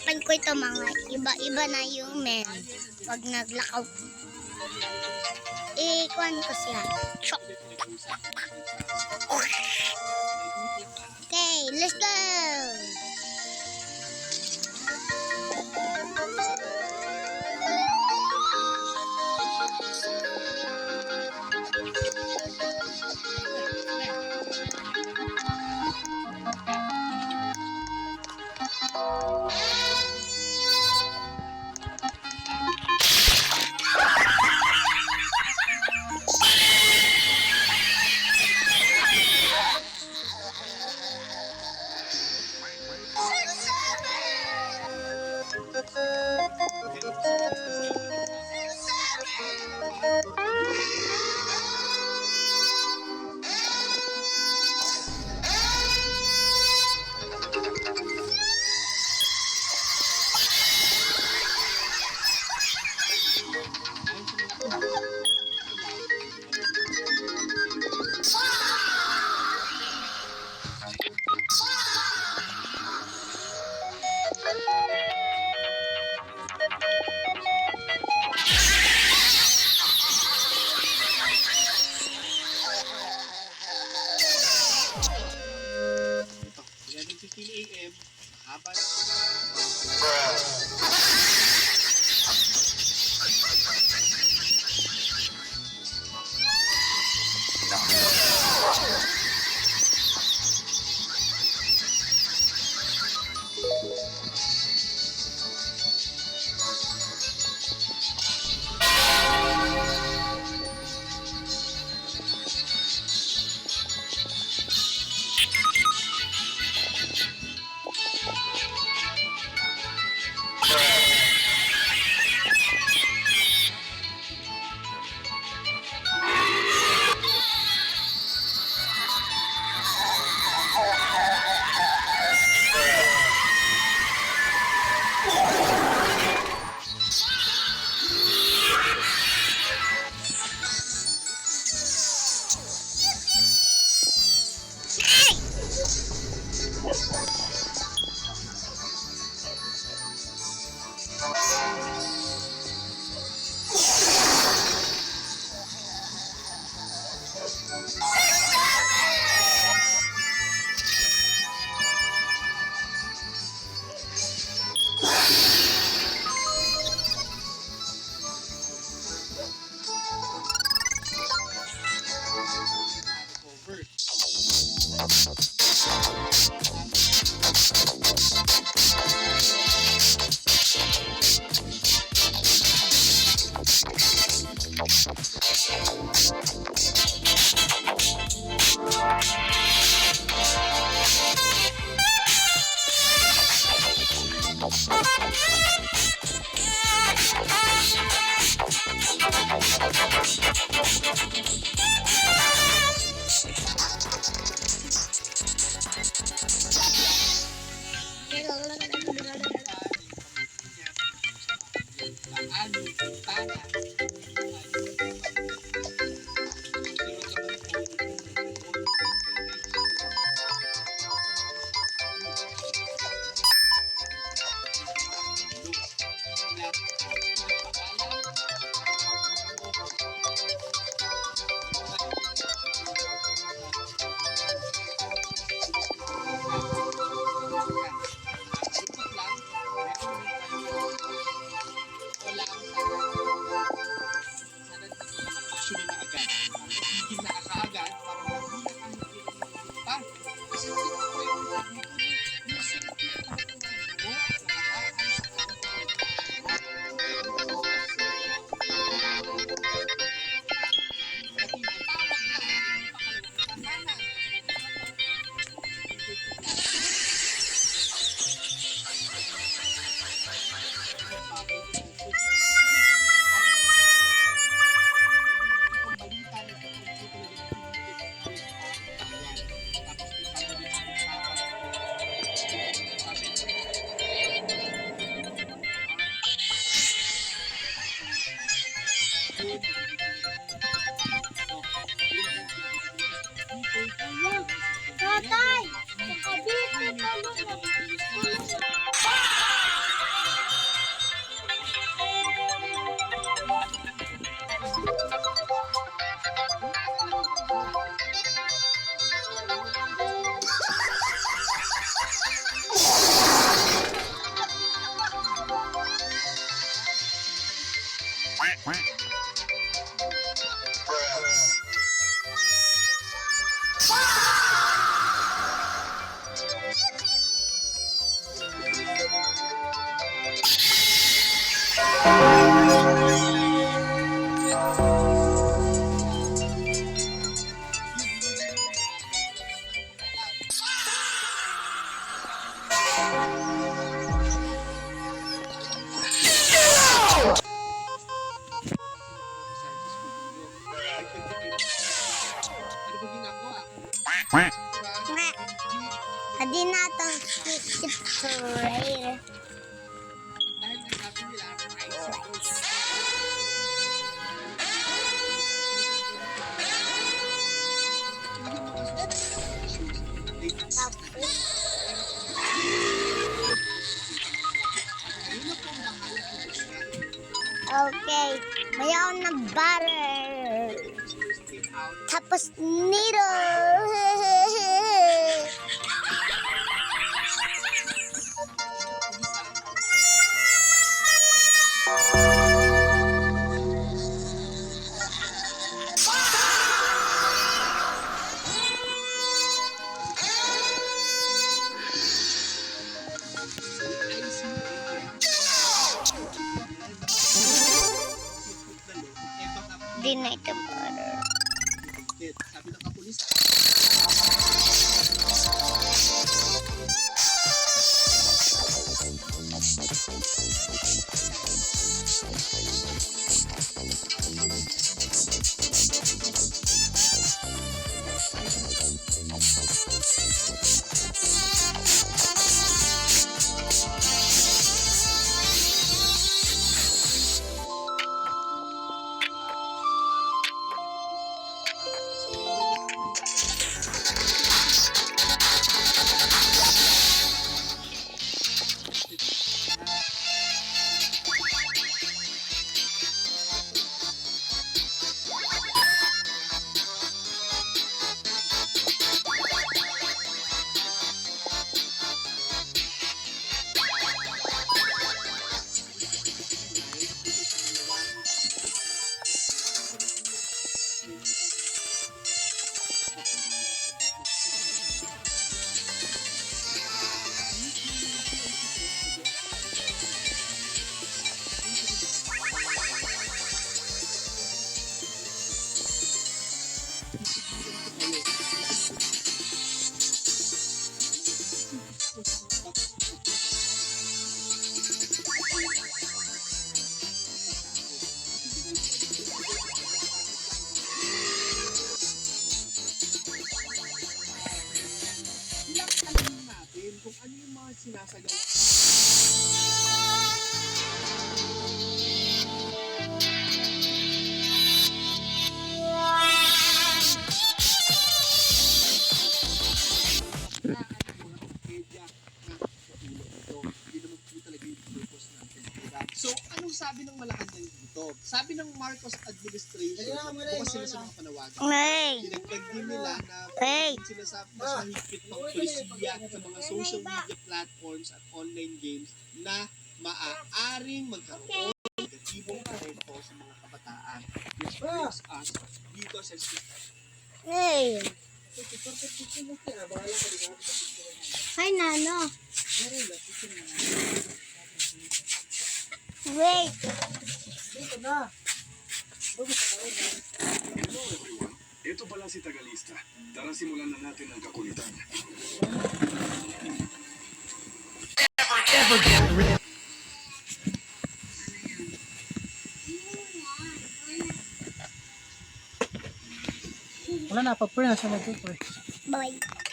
hirapan ko ito mga iba-iba na yung men. Wag naglakaw. Ikuan ko siya. Chok. Okay, let's go. Hadi na itong picture. Okay, mayroon na butter. Tapos nito. Di na ito butter. Sabi ng kapulis, natin kung ano yung mga sinasagawa. So, anong sabi ng Malacanang dito? Sabi ng Marcos administration, bukas sila sa mga panawagan. Hey! Dinagdag din nila na Hey! sila sa mas mahigpit pang polisiya sa mga social media platforms at online games na maaaring magkaroon ng negatibong epekto sa mga kabataan. Which brings us dito sa Hey! Hi, Nano. Wait! Ito pala si Tagalista. Tara simulan na natin ang kakulitan. Wala na, pag-pre na siya mag-pre. Bye.